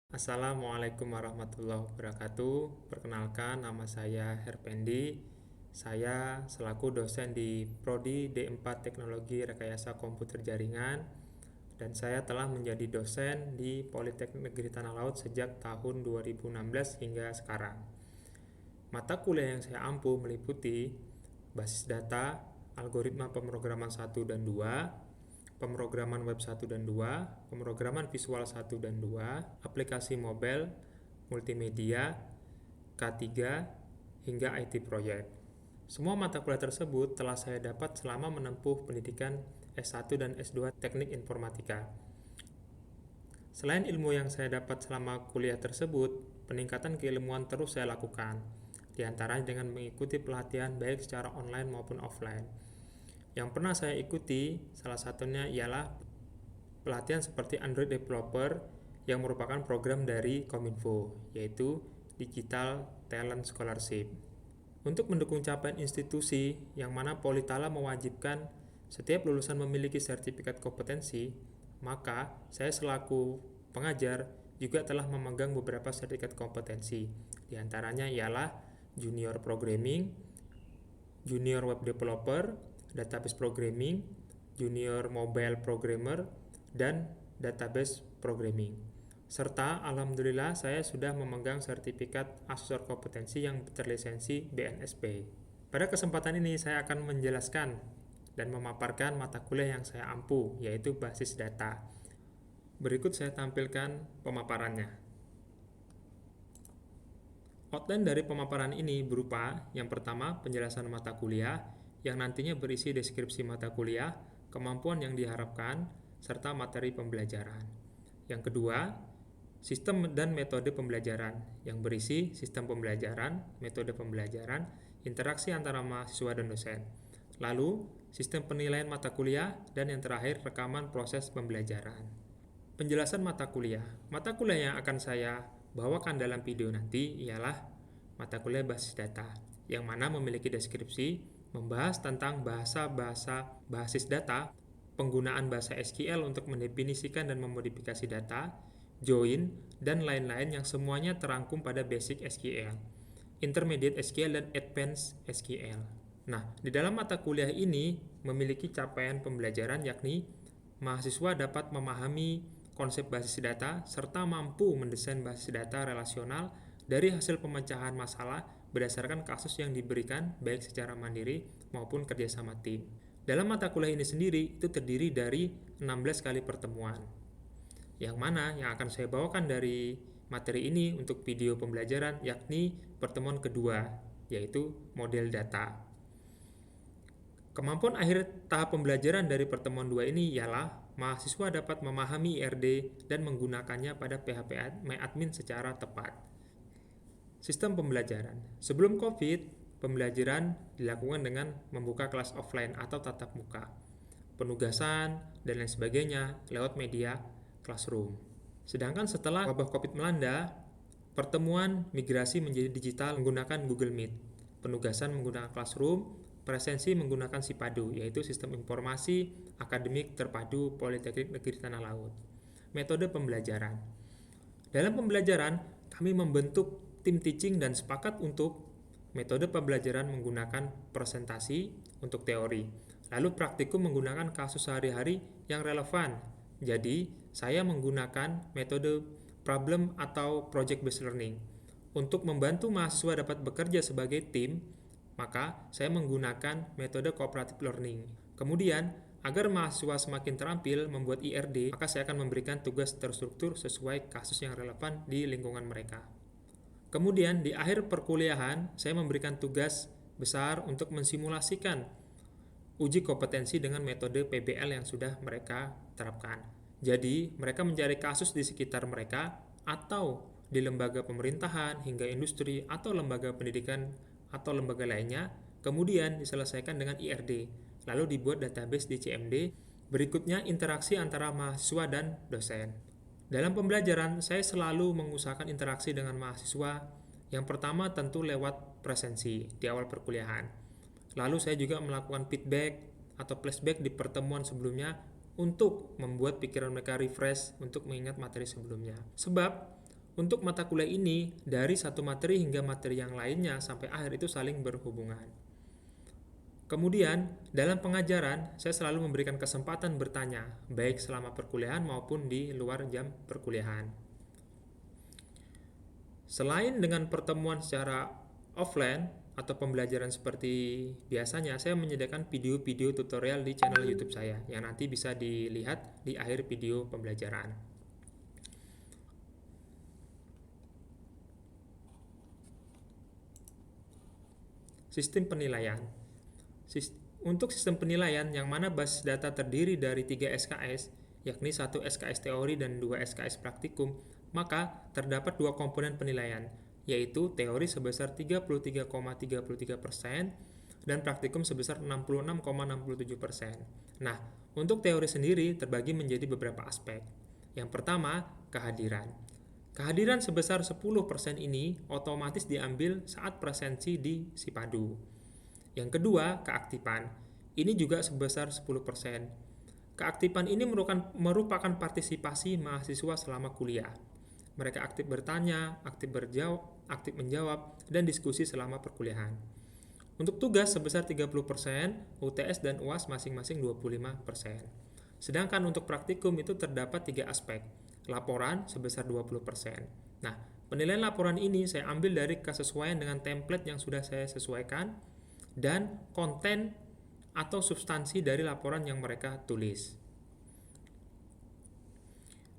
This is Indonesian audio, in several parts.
Assalamualaikum warahmatullahi wabarakatuh. Perkenalkan, nama saya Herpendi. Saya selaku dosen di Prodi D4 Teknologi Rekayasa Komputer Jaringan, dan saya telah menjadi dosen di Politeknik Negeri Tanah Laut sejak tahun 2016 hingga sekarang. Mata kuliah yang saya ampu meliputi basis data, algoritma pemrograman 1 dan 2, pemrograman web 1 dan 2, pemrograman visual 1 dan 2, aplikasi mobile, multimedia, K3, hingga IT project. Semua mata kuliah tersebut telah saya dapat selama menempuh pendidikan S1 dan S2 Teknik Informatika. Selain ilmu yang saya dapat selama kuliah tersebut, peningkatan keilmuan terus saya lakukan, di antaranya dengan mengikuti pelatihan baik secara online maupun offline. Yang pernah saya ikuti, salah satunya ialah pelatihan seperti Android Developer yang merupakan program dari Kominfo, yaitu Digital Talent Scholarship. Untuk mendukung capaian institusi yang mana Politala mewajibkan setiap lulusan memiliki sertifikat kompetensi, maka saya selaku pengajar juga telah memegang beberapa sertifikat kompetensi. Di antaranya ialah Junior Programming, Junior Web Developer, Database Programming, Junior Mobile Programmer, dan Database Programming. Serta alhamdulillah saya sudah memegang sertifikat asesor kompetensi yang terlisensi BNSP. Pada kesempatan ini saya akan menjelaskan dan memaparkan mata kuliah yang saya ampu, yaitu basis data. Berikut saya tampilkan pemaparannya. Outline dari pemaparan ini berupa yang pertama penjelasan mata kuliah yang nantinya berisi deskripsi mata kuliah, kemampuan yang diharapkan, serta materi pembelajaran. Yang kedua, sistem dan metode pembelajaran yang berisi sistem pembelajaran, metode pembelajaran, interaksi antara mahasiswa dan dosen. Lalu, sistem penilaian mata kuliah, dan yang terakhir rekaman proses pembelajaran. Penjelasan mata kuliah. Mata kuliah yang akan saya bawakan dalam video nanti ialah mata kuliah basis data, yang mana memiliki deskripsi, membahas tentang bahasa-bahasa basis data, penggunaan bahasa SQL untuk mendefinisikan dan memodifikasi data, join, dan lain-lain yang semuanya terangkum pada basic SQL, intermediate SQL, dan advanced SQL. Nah, di dalam mata kuliah ini memiliki capaian pembelajaran yakni mahasiswa dapat memahami konsep basis data serta mampu mendesain basis data relasional dari hasil pemecahan masalah berdasarkan kasus yang diberikan baik secara mandiri maupun kerjasama tim. Dalam mata kuliah ini sendiri itu terdiri dari 16 kali pertemuan, yang mana yang akan saya bawakan dari materi ini untuk video pembelajaran yakni pertemuan kedua, yaitu model data. Kemampuan akhir tahap pembelajaran dari pertemuan 2 ini ialah mahasiswa dapat memahami IRD dan menggunakannya pada PHP MyAdmin secara tepat. Sistem pembelajaran. Sebelum COVID, pembelajaran dilakukan dengan membuka kelas offline atau tatap muka, penugasan, dan lain sebagainya lewat media classroom. Sedangkan setelah wabah COVID melanda, pertemuan migrasi menjadi digital menggunakan Google Meet, penugasan menggunakan Classroom, presensi menggunakan SIPADO, yaitu Sistem Informasi Akademik Terpadu Politeknik Negeri Tanah Laut. Metode pembelajaran. Dalam pembelajaran, kami membentuk tim teaching dan sepakat untuk metode pembelajaran menggunakan presentasi untuk teori, lalu praktikum menggunakan kasus sehari-hari yang relevan. Jadi, saya menggunakan metode problem atau project based learning. Untuk membantu mahasiswa dapat bekerja sebagai tim, maka saya menggunakan metode cooperative learning. Kemudian, agar mahasiswa semakin terampil membuat IRD, maka saya akan memberikan tugas terstruktur sesuai kasus yang relevan di lingkungan mereka. Kemudian di akhir perkuliahan, saya memberikan tugas besar untuk mensimulasikan uji kompetensi dengan metode PBL yang sudah mereka terapkan. Jadi, mereka mencari kasus di sekitar mereka atau di lembaga pemerintahan hingga industri atau lembaga pendidikan atau lembaga lainnya, kemudian diselesaikan dengan IRD, lalu dibuat database di CMD. Berikutnya interaksi antara mahasiswa dan dosen. Dalam pembelajaran, saya selalu mengusahakan interaksi dengan mahasiswa. Yang pertama tentu lewat presensi di awal perkuliahan. Lalu saya juga melakukan feedback atau flashback di pertemuan sebelumnya untuk membuat pikiran mereka refresh untuk mengingat materi sebelumnya. Sebab untuk mata kuliah ini, dari satu materi hingga materi yang lainnya sampai akhir itu saling berhubungan. Kemudian, dalam pengajaran, saya selalu memberikan kesempatan bertanya, baik selama perkuliahan maupun di luar jam perkuliahan. Selain dengan pertemuan secara offline atau pembelajaran seperti biasanya, saya menyediakan video-video tutorial di channel YouTube saya yang nanti bisa dilihat di akhir video pembelajaran. Sistem penilaian. Untuk sistem penilaian yang mana basis data terdiri dari 3 SKS, yakni 1 SKS teori dan 2 SKS praktikum, maka terdapat 2 komponen penilaian, yaitu teori sebesar 33,33% dan praktikum sebesar 66,67%. Nah, untuk teori sendiri terbagi menjadi beberapa aspek. Yang pertama, kehadiran. Kehadiran sebesar 10% ini otomatis diambil saat presensi di Sipadu. Yang kedua, keaktifan. Ini juga sebesar 10%. Keaktifan ini merupakan partisipasi mahasiswa selama kuliah. Mereka aktif bertanya, aktif menjawab, dan diskusi selama perkuliahan. Untuk tugas sebesar 30%, UTS dan UAS masing-masing 25%. Sedangkan untuk praktikum itu terdapat 3 aspek. Laporan sebesar 20%. Nah, penilaian laporan ini saya ambil dari kesesuaian dengan template yang sudah saya sesuaikan dan konten atau substansi dari laporan yang mereka tulis.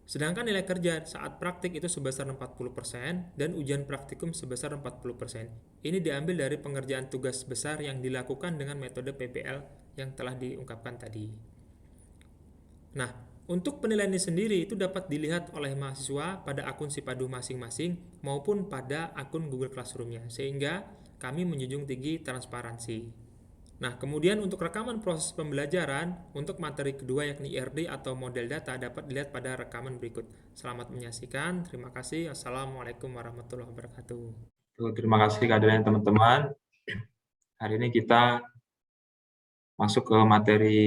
Sedangkan nilai kerja saat praktik itu sebesar 40% dan ujian praktikum sebesar 40%. Ini diambil dari pengerjaan tugas besar yang dilakukan dengan metode PBL yang telah diungkapkan tadi. Nah, untuk penilaian ini sendiri itu dapat dilihat oleh mahasiswa pada akun Sipadu masing-masing maupun pada akun Google Classroom-nya, sehingga kami menjunjung tinggi transparansi. Nah, kemudian untuk rekaman proses pembelajaran untuk materi kedua yakni IRD atau model data dapat dilihat pada rekaman berikut. Selamat menyaksikan. Terima kasih. Assalamualaikum warahmatullahi wabarakatuh. Terima kasih kehadirannya teman-teman. Hari ini kita masuk ke materi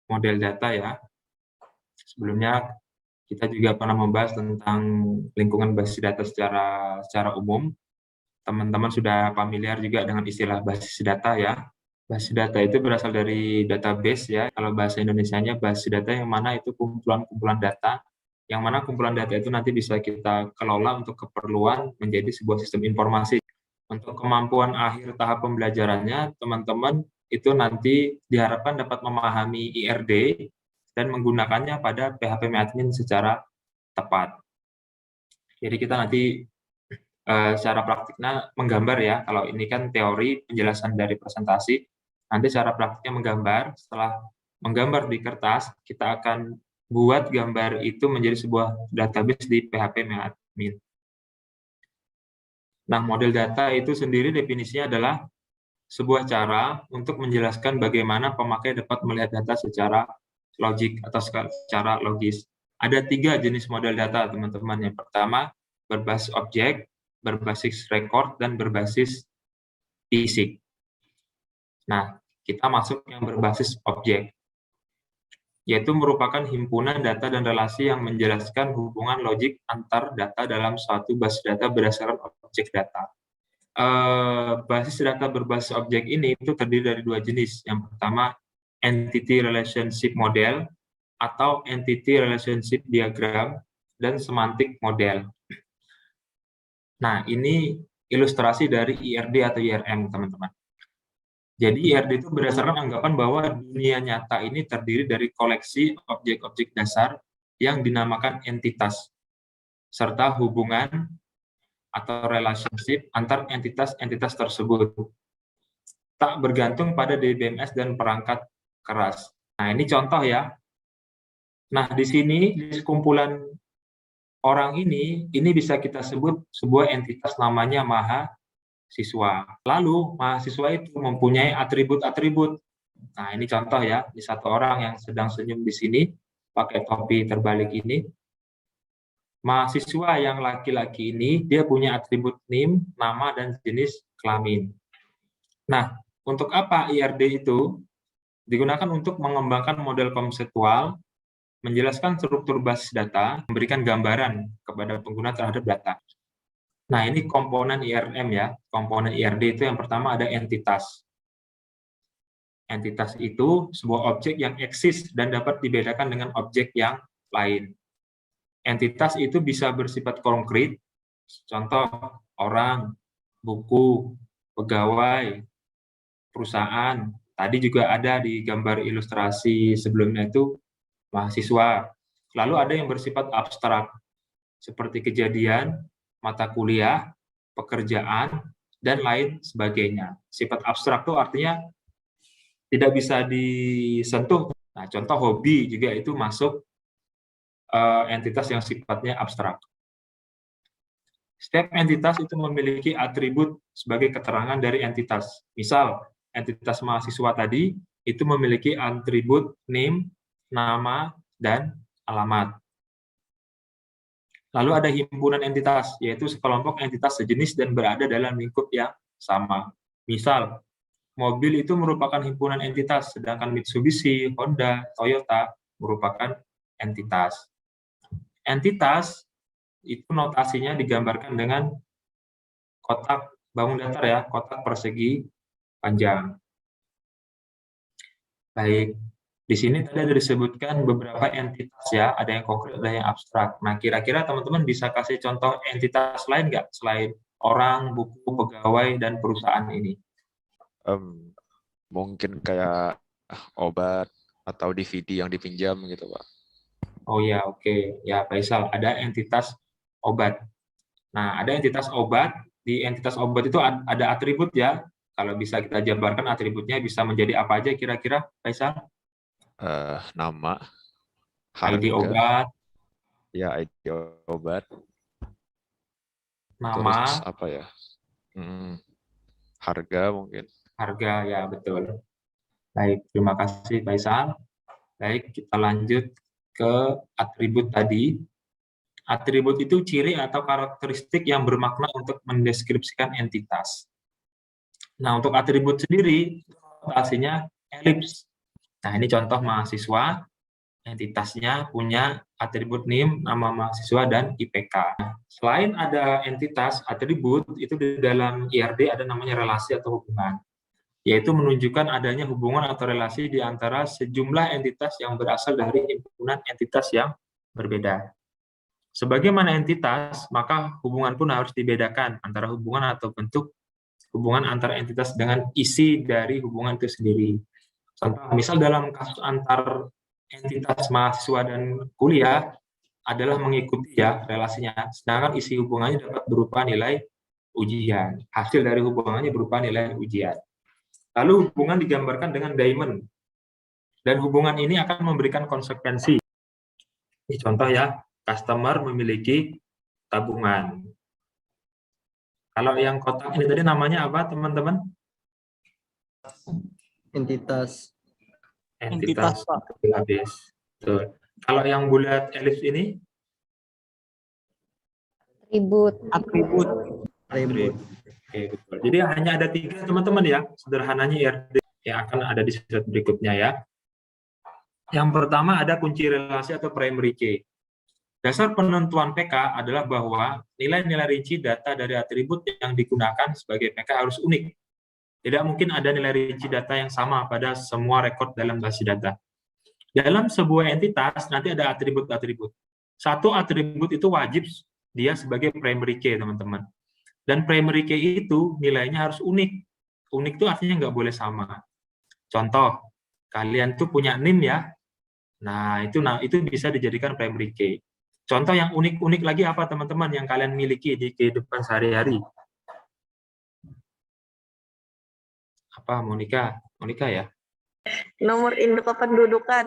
model data ya. Sebelumnya kita juga pernah membahas tentang lingkungan basis data secara umum. Teman-teman sudah familiar juga dengan istilah basis data ya. Basis data itu berasal dari database ya. Kalau bahasa Indonesianya basis data yang mana itu kumpulan-kumpulan data, yang mana kumpulan data itu nanti bisa kita kelola untuk keperluan menjadi sebuah sistem informasi. Untuk kemampuan akhir tahap pembelajarannya, teman-teman itu nanti diharapkan dapat memahami IRD dan menggunakannya pada PHP admin secara tepat. Jadi kita nanti secara praktiknya menggambar ya. Kalau ini kan teori penjelasan dari presentasi, nanti secara praktiknya menggambar. Setelah menggambar di kertas, kita akan buat gambar itu menjadi sebuah database di PHP admin. Nah, model data itu sendiri definisinya adalah sebuah cara untuk menjelaskan bagaimana pemakai dapat melihat data secara logik atau secara logis. Ada 3 jenis model data, teman-teman. Yang pertama, berbasis objek, berbasis record, dan berbasis fisik. Nah, kita masuk yang berbasis objek, yaitu merupakan himpunan data dan relasi yang menjelaskan hubungan logik antar data dalam suatu basis data berdasarkan objek data. Basis data berbasis objek ini itu terdiri dari 2 jenis. Yang pertama, entity relationship model atau entity relationship diagram dan semantic model. Nah, ini ilustrasi dari IRD atau IRM, teman-teman. Jadi IRD itu berdasarkan anggapan bahwa dunia nyata ini terdiri dari koleksi objek-objek dasar yang dinamakan entitas, serta hubungan atau relationship antar entitas-entitas tersebut, tak bergantung pada DBMS dan perangkat keras. Nah, ini contoh ya. Nah, di sini, di kumpulan orang ini bisa kita sebut sebuah entitas namanya mahasiswa. Lalu, mahasiswa itu mempunyai atribut-atribut. Nah, ini contoh ya, di satu orang yang sedang senyum di sini, pakai topi terbalik ini. Mahasiswa yang laki-laki ini, dia punya atribut NIM, nama, dan jenis kelamin. Nah, untuk apa IRD itu? Digunakan untuk mengembangkan model konseptual, menjelaskan struktur basis data, memberikan gambaran kepada pengguna terhadap data. Nah, ini komponen IRM ya. Komponen IRD itu yang pertama ada entitas. Entitas itu sebuah objek yang eksis dan dapat dibedakan dengan objek yang lain. Entitas itu bisa bersifat konkret, contoh orang, buku, pegawai, perusahaan. Tadi juga ada di gambar ilustrasi sebelumnya itu mahasiswa. Lalu ada yang bersifat abstrak, seperti kejadian, mata kuliah, pekerjaan, dan lain sebagainya. Sifat abstrak itu artinya tidak bisa disentuh. Nah, contoh hobi juga itu masuk entitas yang sifatnya abstrak. Setiap entitas itu memiliki atribut sebagai keterangan dari entitas. Misal, entitas mahasiswa tadi itu memiliki atribut name, nama, dan alamat. Lalu ada himpunan entitas, yaitu sekelompok entitas sejenis dan berada dalam lingkup yang sama. Misal, mobil itu merupakan himpunan entitas, sedangkan Mitsubishi, Honda, Toyota merupakan entitas. Entitas itu notasinya digambarkan dengan kotak bangun datar ya, kotak persegi panjang. Baik, di sini tadi ada disebutkan beberapa entitas ya, ada yang konkret, ada yang abstrak. Nah, kira-kira teman-teman bisa kasih contoh entitas lain nggak selain orang, buku, pegawai, dan perusahaan ini? Mungkin kayak obat atau DVD yang dipinjam gitu, Pak. Oh ya, oke. Ya, Faisal, ada entitas obat. Nah, ada entitas obat. Di entitas obat itu ada atribut ya. Kalau bisa kita jabarkan atributnya bisa menjadi apa aja kira-kira, Faisal? Nama, ID harga, obat, ya ID obat, nama, terus apa ya? Harga mungkin. harga, ya betul. Baik, terima kasih Faisal. Baik, kita lanjut ke atribut tadi. Atribut itu ciri atau karakteristik yang bermakna untuk mendeskripsikan entitas. Nah, untuk atribut sendiri, notasinya elips. Nah, ini contoh mahasiswa, entitasnya punya atribut NIM, nama mahasiswa, dan IPK. Selain ada entitas, atribut, itu di dalam IRD ada namanya relasi atau hubungan, yaitu menunjukkan adanya hubungan atau relasi di antara sejumlah entitas yang berasal dari himpunan entitas yang berbeda. Sebagaimana entitas, maka hubungan pun harus dibedakan antara hubungan atau bentuk hubungan antara entitas dengan isi dari hubungan itu sendiri. Contoh, misal dalam kasus antar entitas mahasiswa dan kuliah adalah mengikuti ya relasinya, sedangkan isi hubungannya dapat berupa nilai ujian. Hasil dari hubungannya berupa nilai ujian. Lalu hubungan digambarkan dengan diamond, dan hubungan ini akan memberikan konsekuensi. Ini contoh ya, customer memiliki tabungan. Kalau yang kotak ini tadi namanya apa, teman-teman? Entitas. Entitas habis. Kalau yang bulat elips ini? Atribut. Oke, betul. Jadi hanya ada 3 teman-teman ya, sederhananya IRD yang akan ada di slide berikutnya ya. Yang pertama ada kunci relasi atau primary key. Dasar penentuan PK adalah bahwa nilai-nilai rinci data dari atribut yang digunakan sebagai PK harus unik. Tidak mungkin ada nilai rinci data yang sama pada semua rekod dalam basis data. Dalam sebuah entitas nanti ada atribut-atribut. Satu atribut itu wajib dia sebagai primary key, teman-teman. Dan primary key itu nilainya harus unik. Unik itu artinya nggak boleh sama. Contoh, kalian tuh punya NIM ya. Nah, itu bisa dijadikan primary key. Contoh yang unik-unik lagi apa, teman-teman, yang kalian miliki di kehidupan sehari-hari? Apa, Monica? Monica ya? Nomor induk kependudukan.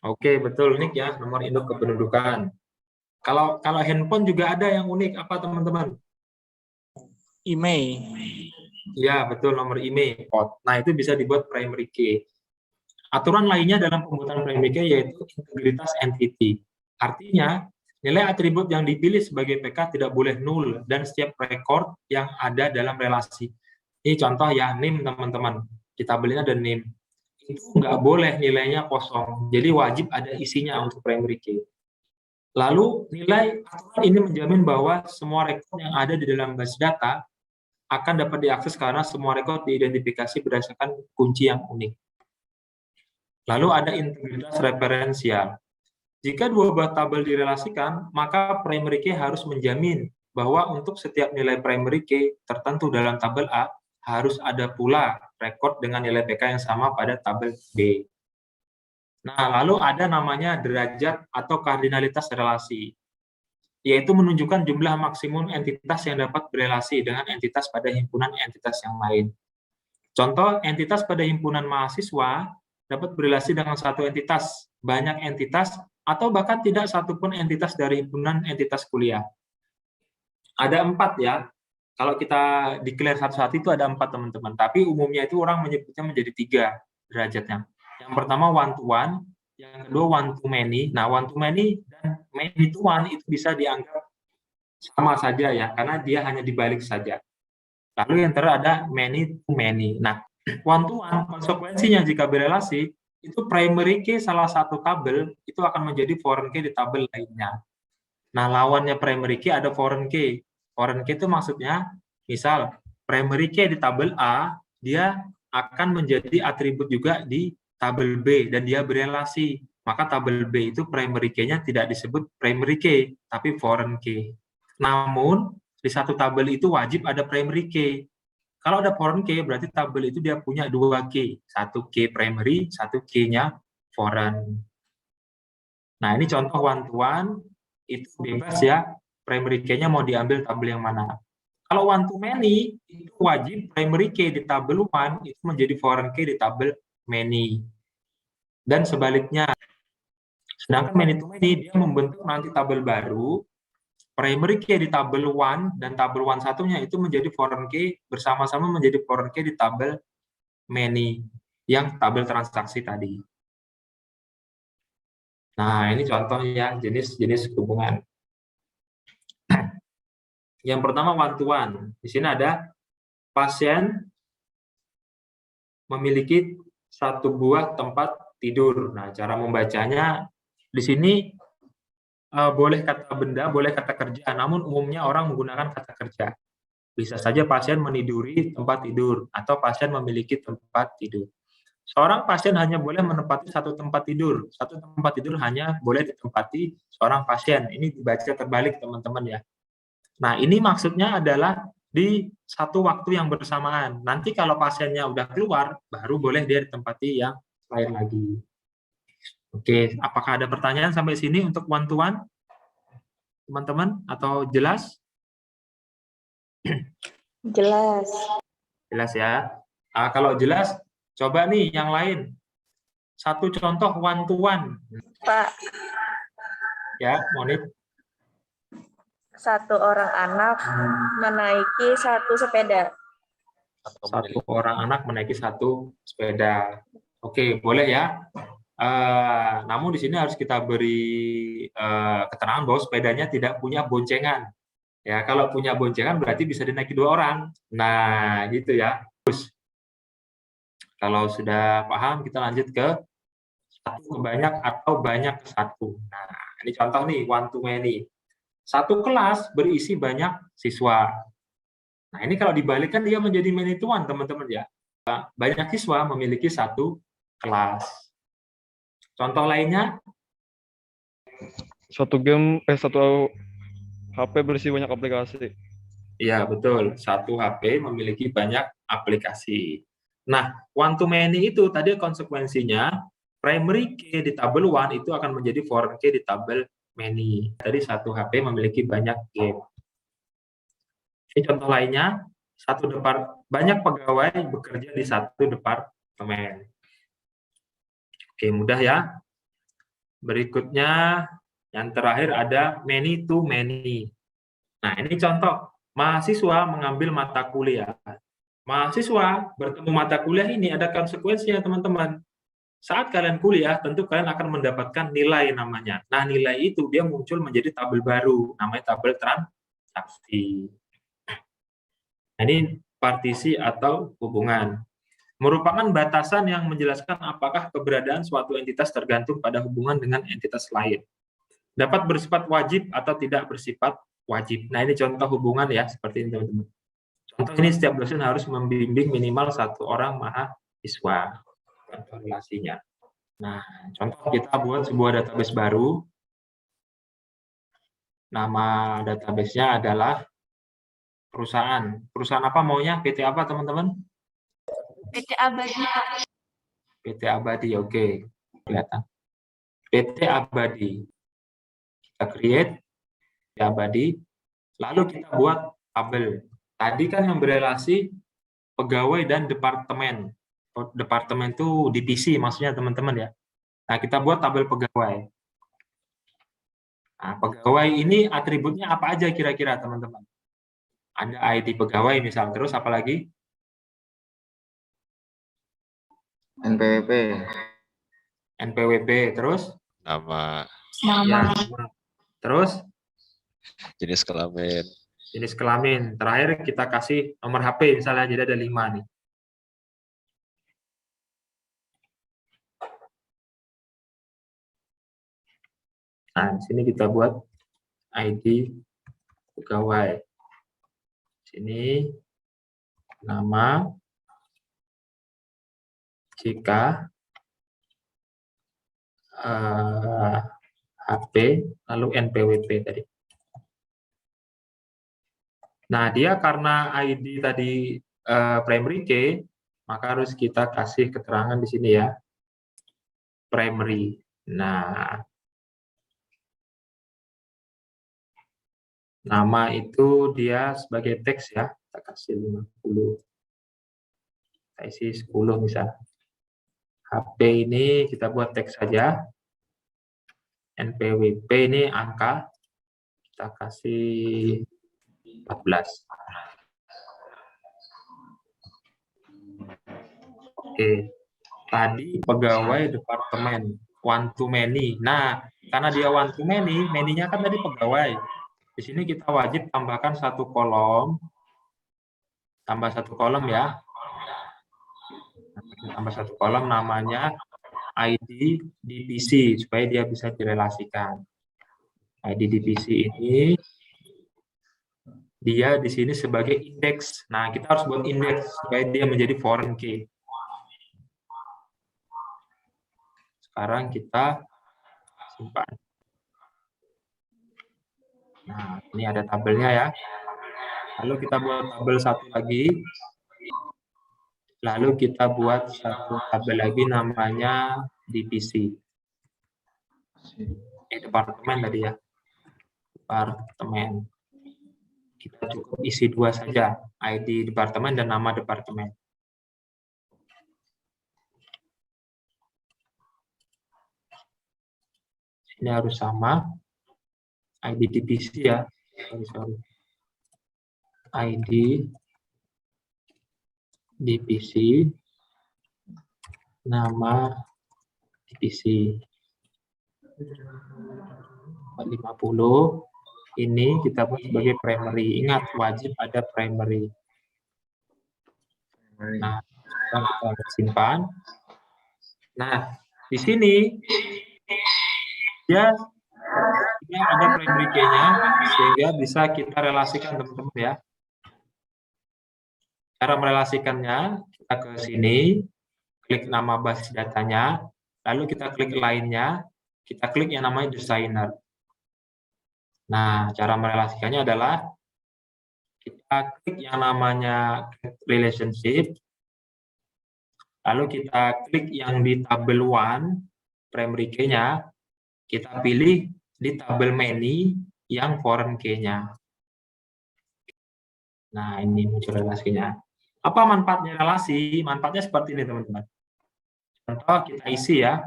Oke, betul, Nik ya, nomor induk kependudukan. Kalau handphone juga ada yang unik, apa teman-teman? IMEI. Ya, betul, nomor IMEI. Nah, itu bisa dibuat primary key. Aturan lainnya dalam pembuatan primary key yaitu integritas entity. Artinya, nilai atribut yang dipilih sebagai PK tidak boleh nul dan setiap rekor yang ada dalam relasi. Ini contoh ya, NIM teman-teman. Kita belinya ada NIM. itu nggak boleh nilainya kosong. Jadi wajib ada isinya untuk primary key. Lalu nilai aturan ini menjamin bahwa semua rekod yang ada di dalam base data akan dapat diakses karena semua rekod diidentifikasi berdasarkan kunci yang unik. Lalu ada integritas referensial. Jika dua buah tabel direlasikan, maka primary key harus menjamin bahwa untuk setiap nilai primary key tertentu dalam tabel A, harus ada pula rekod dengan nilai PK yang sama pada tabel B. Nah, lalu ada namanya derajat atau kardinalitas relasi, yaitu menunjukkan jumlah maksimum entitas yang dapat berelasi dengan entitas pada himpunan entitas yang lain. Contoh, entitas pada himpunan mahasiswa dapat berelasi dengan satu entitas, banyak entitas, atau bahkan tidak satupun entitas dari himpunan entitas kuliah. Ada 4 ya. Kalau kita declare satu-satu itu ada 4 teman-teman. Tapi umumnya itu orang menyebutnya menjadi 3 derajatnya. Yang pertama one to one, yang kedua one to many. Nah, one to many dan many to one itu bisa dianggap sama saja ya, karena dia hanya dibalik saja. Lalu yang terakhir ada many to many. Nah, one to one konsekuensinya jika berelasi itu primary key salah satu tabel itu akan menjadi foreign key di tabel lainnya. Nah, lawannya primary key ada foreign key. Foreign key itu maksudnya, misal primary key di tabel A, dia akan menjadi atribut juga di tabel B dan dia berelasi. Maka tabel B itu primary key-nya tidak disebut primary key, tapi foreign key. Namun, di satu tabel itu wajib ada primary key. Kalau ada foreign key, berarti tabel itu dia punya 2 key. 1 key primary, 1 key-nya foreign. Nah, ini contoh one to one, itu bebas ya, primary key-nya mau diambil tabel yang mana. Kalau one to many, itu wajib primary key di tabel one, itu menjadi foreign key di tabel many. Dan sebaliknya, sedangkan many to many, dia membentuk nanti tabel baru, primary key di tabel one, dan tabel one satunya itu menjadi foreign key, bersama-sama menjadi foreign key di tabel many, yang tabel transaksi tadi. Nah, ini contoh ya, jenis-jenis hubungan. Yang pertama one to one. Di sini ada pasien memiliki satu buah tempat tidur. Nah, cara membacanya di sini boleh kata benda, boleh kata kerja, namun umumnya orang menggunakan kata kerja. Bisa saja pasien meniduri tempat tidur atau pasien memiliki tempat tidur. Seorang pasien hanya boleh menempati satu tempat tidur. Satu tempat tidur hanya boleh ditempati seorang pasien. Ini dibaca terbalik, teman-teman ya. Nah, ini maksudnya adalah di satu waktu yang bersamaan. Nanti kalau pasiennya udah keluar, baru boleh dia ditempati yang lain lagi. Oke, apakah ada pertanyaan sampai sini untuk one to one? Teman-teman, atau jelas? Jelas. Jelas ya. Nah, kalau jelas, coba nih yang lain. Satu contoh one to one. Pak, Ya, Monit. satu orang anak menaiki satu sepeda. Satu orang anak menaiki satu sepeda. Oke, boleh ya. Namun di sini harus kita beri keterangan bahwa sepedanya tidak punya boncengan. Ya, kalau punya boncengan berarti bisa dinaiki 2 orang. Nah, gitu ya. Terus, kalau sudah paham, kita lanjut ke satu ke banyak atau banyak ke satu. Nah, ini contoh nih, one to many. Satu kelas berisi banyak siswa. Nah, ini kalau dibalikkan dia menjadi many to one, teman-teman ya. Banyak siswa memiliki satu kelas. Contoh lainnya? Satu HP berisi banyak aplikasi. Iya, betul. Satu HP memiliki banyak aplikasi. Nah, one to many itu tadi konsekuensinya, primary key di tabel one itu akan menjadi foreign key di tabel many. Tadi satu HP memiliki banyak game. Ini contoh lainnya, banyak pegawai bekerja di satu departemen. Oke, mudah ya. Berikutnya, yang terakhir ada many to many. Nah, ini contoh. Mahasiswa mengambil mata kuliah. Mahasiswa bertemu mata kuliah ini ada konsekuensinya, teman-teman. Saat kalian kuliah, tentu kalian akan mendapatkan nilai namanya. Nah, nilai itu dia muncul menjadi tabel baru, namanya tabel transaksi. Nah, ini partisi atau hubungan. merupakan batasan yang menjelaskan apakah keberadaan suatu entitas tergantung pada hubungan dengan entitas lain. Dapat bersifat wajib atau tidak bersifat wajib. Nah, ini contoh hubungan ya, seperti ini teman-teman. Contoh ini setiap dosen harus membimbing minimal 1 orang mahasiswa. Contoh relasinya. Nah, contoh kita buat sebuah database baru. Nama database-nya adalah perusahaan. Perusahaan apa maunya? PT apa teman-teman? PT Abadi, Pak. PT Abadi, oke. Kelihatan. PT Abadi. Kita create PT Abadi. Lalu kita buat tabel. Tadi kan yang berelasi pegawai dan departemen. Departemen itu divisi maksudnya teman-teman ya. Nah, kita buat tabel pegawai. Nah, pegawai ini atributnya apa aja kira-kira teman-teman? Ada ID pegawai misal, terus apa lagi? NPWP. NPWP, terus? Nama, Nama. Ya, terus? jenis kelamin. Jenis kelamin. Terakhir kita kasih nomor HP misalnya, jadi ada 5 nih. Nah, di sini kita buat ID pegawai. Sini nama, jika HP, lalu NPWP tadi. Nah, dia karena ID tadi primary key, maka harus kita kasih keterangan di sini ya, primary. Nah, nama itu dia sebagai teks ya, kita kasih 50. Kita isi 10 misal. HP ini kita buat teks saja. NPWP ini angka, kita kasih 14. Oke, tadi pegawai departemen, one to many. Nah, karena dia one to many, many-nya kan tadi pegawai. Di sini kita wajib tambahkan 1 kolom, tambah 1 kolom ya. Tambah 1 kolom namanya ID divisi supaya dia bisa direlasikan. ID divisi ini dia di sini sebagai indeks. Nah, kita harus buat indeks supaya dia menjadi foreign key. Sekarang kita simpan. Nah, ini ada tabelnya ya. Lalu kita buat tabel 1 lagi. Lalu kita buat 1 tabel lagi namanya divisi. Departemen tadi ya. Departemen. Kita cukup isi 2 saja. ID departemen dan nama departemen. Ini harus sama. ID divisi ya. Sorry. ID divisi, nama divisi. 50 ini kita buat sebagai primary. Ingat, wajib ada primary. Nah, kita simpan. Nah, di sini dia ada primary key-nya sehingga bisa kita relasikan teman-teman ya. Cara merelasikannya, kita ke sini, klik nama basis datanya, lalu kita klik lainnya, kita klik yang namanya designer. Nah, cara merelasikannya adalah kita klik yang namanya relationship, lalu kita klik yang di tabel 1, primary key-nya, kita pilih di tabel many yang foreign key-nya. Nah, ini muncul relasinya. Apa manfaatnya relasi? Manfaatnya seperti ini, teman-teman. Contoh kita isi ya.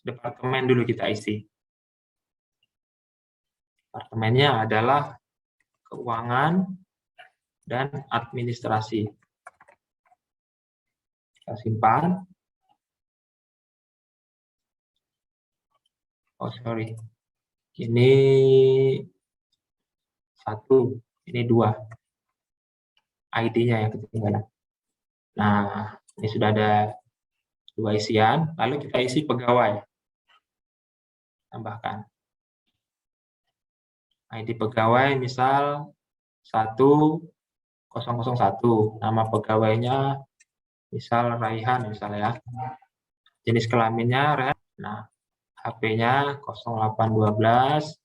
Departemen dulu kita isi. Departemennya adalah keuangan dan administrasi. Kita simpan. Oh, sorry. Ini 1, ini 2. ID-nya yang ketinggalan. Nah, Ini sudah ada 2 isian, lalu kita isi pegawai. Tambahkan. ID pegawai misal 1001, nama pegawainya misal Raihan misalnya. Jenis kelaminnya Rehan. Nah, HP-nya 0812.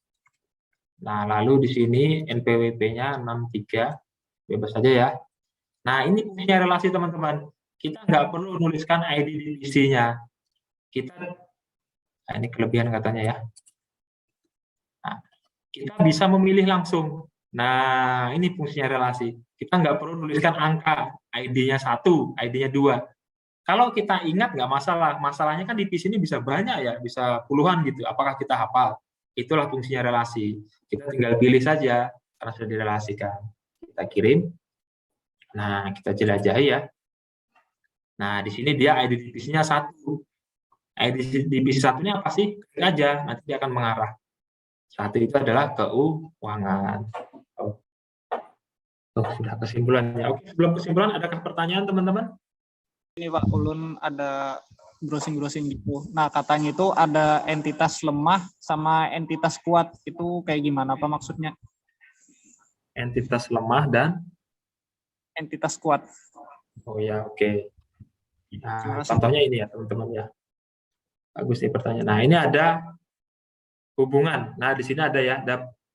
Nah, lalu di sini NPWP-nya 63. Bebas saja ya. Nah, ini fungsinya relasi teman-teman. Kita nggak perlu nuliskan ID divisinya. Nah, ini kelebihan katanya ya. Nah, kita bisa memilih langsung. Nah, ini fungsinya relasi. Kita nggak perlu nuliskan angka, ID-nya 1, ID-nya 2. Kalau kita ingat nggak masalah. Masalahnya kan divisi ini bisa banyak ya, bisa puluhan gitu. Apakah kita hafal? Itulah fungsinya relasi. Kita tinggal pilih saja karena sudah direlasikan. Kita kirim. Nah, kita jelajahi ya. Nah, di sini dia ID divisinya 1. ID divisi 1-nya apa sih? Klik aja, nanti dia akan mengarah. 1 itu adalah keuangan. Oh, sudah kesimpulannya. Oke, sebelum kesimpulan, adakah pertanyaan teman-teman? Ini Pak, ulun ada browsing-browsing gitu. Nah, katanya itu ada entitas lemah sama entitas kuat. Itu kayak gimana Pak maksudnya? Entitas lemah dan Entitas kuat. oh ya, oke. Nah, Terima kasih. contohnya ini ya teman-teman ya. Bagus nih pertanyaan. Nah, ini ada hubungan. Nah, di sini ada ya,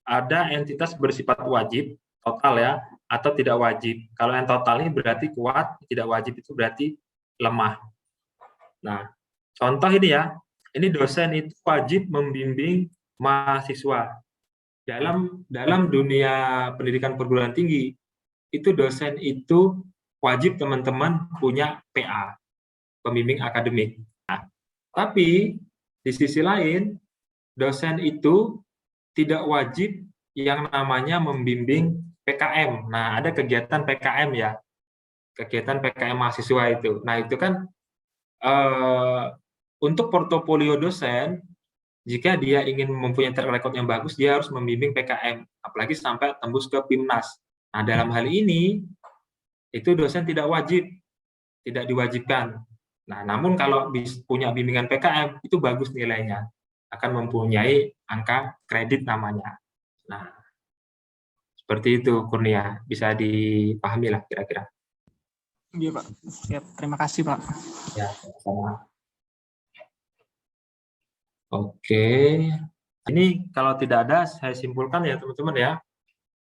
ada entitas bersifat wajib, total ya, atau tidak wajib. Kalau yang total ini berarti kuat, tidak wajib itu berarti lemah. Nah, contoh ini ya, ini dosen itu wajib membimbing mahasiswa. Dalam dunia pendidikan perguruan tinggi, itu dosen itu wajib teman-teman punya PA, pembimbing akademik. Nah, tapi di sisi lain, dosen itu tidak wajib yang namanya membimbing PKM. Nah, ada kegiatan PKM ya, kegiatan PKM mahasiswa itu. Nah, itu kan untuk portofolio dosen, jika dia ingin mempunyai track record yang bagus, dia harus membimbing PKM, apalagi sampai tembus ke PIMNAS. Nah, dalam hal ini, itu dosen tidak wajib, tidak diwajibkan. Nah, namun kalau punya bimbingan PKM, itu bagus nilainya. Akan mempunyai angka kredit namanya. Nah, seperti itu, Kurnia. Bisa dipahami lah kira-kira. Iya Pak. Siap. Terima kasih Pak. Ya, sama. Oke. Ini kalau tidak ada, saya simpulkan ya teman-teman ya.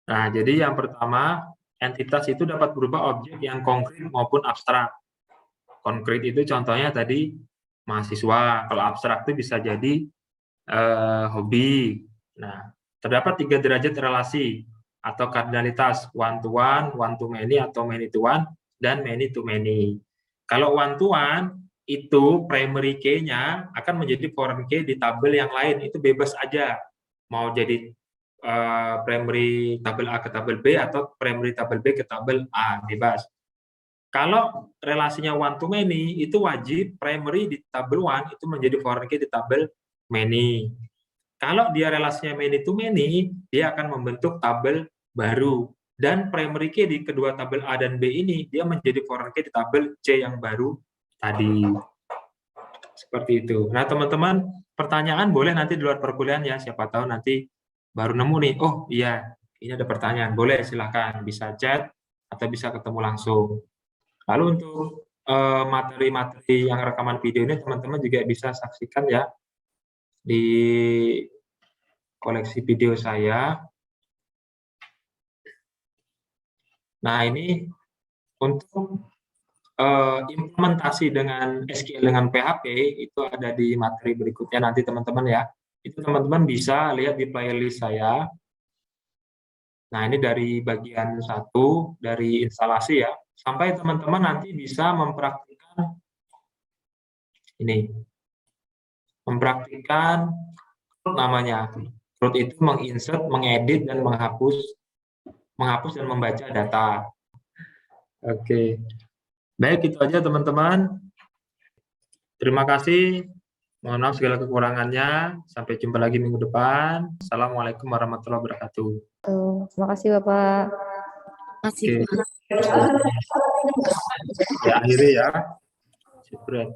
Nah, jadi yang pertama, entitas itu dapat berupa objek yang konkret maupun abstrak. Konkret itu contohnya tadi mahasiswa. Kalau abstrak itu bisa jadi hobi. Nah, terdapat 3 derajat relasi atau kardinalitas, one to many atau many to one, dan many to many. Kalau one to one, itu primary key-nya akan menjadi foreign key di tabel yang lain. Itu bebas aja. Mau jadi primary tabel A ke tabel B atau primary tabel B ke tabel A, bebas. Kalau relasinya one to many, itu wajib primary di tabel 1 itu menjadi foreign key di tabel many. Kalau dia relasinya many to many, dia akan membentuk tabel baru. Dan primary key di kedua tabel A dan B ini, dia menjadi foreign key di tabel C yang baru tadi. Seperti itu. Nah, teman-teman, pertanyaan boleh nanti di luar perkuliahan ya. Siapa tahu nanti baru nemu nih, oh iya, ini ada pertanyaan. Boleh, silahkan. Bisa chat atau bisa ketemu langsung. Lalu untuk materi-materi yang rekaman video ini, teman-teman juga bisa saksikan ya di koleksi video saya. Nah, ini untuk implementasi dengan SQL dengan PHP itu ada di materi berikutnya nanti teman-teman ya. Itu teman-teman bisa lihat di playlist saya. Nah, ini dari bagian 1 dari instalasi ya. Sampai teman-teman nanti bisa mempraktikkan ini. Mempraktikkan namanya. Root itu menginsert, mengedit dan menghapus dan membaca data. Oke. Baik, itu aja teman-teman. Terima kasih. Mohon maaf segala kekurangannya. Sampai jumpa lagi minggu depan. Assalamualaikum warahmatullahi wabarakatuh. Terima kasih Bapak. Oke. Ya, akhiri ya. Sip, Bro.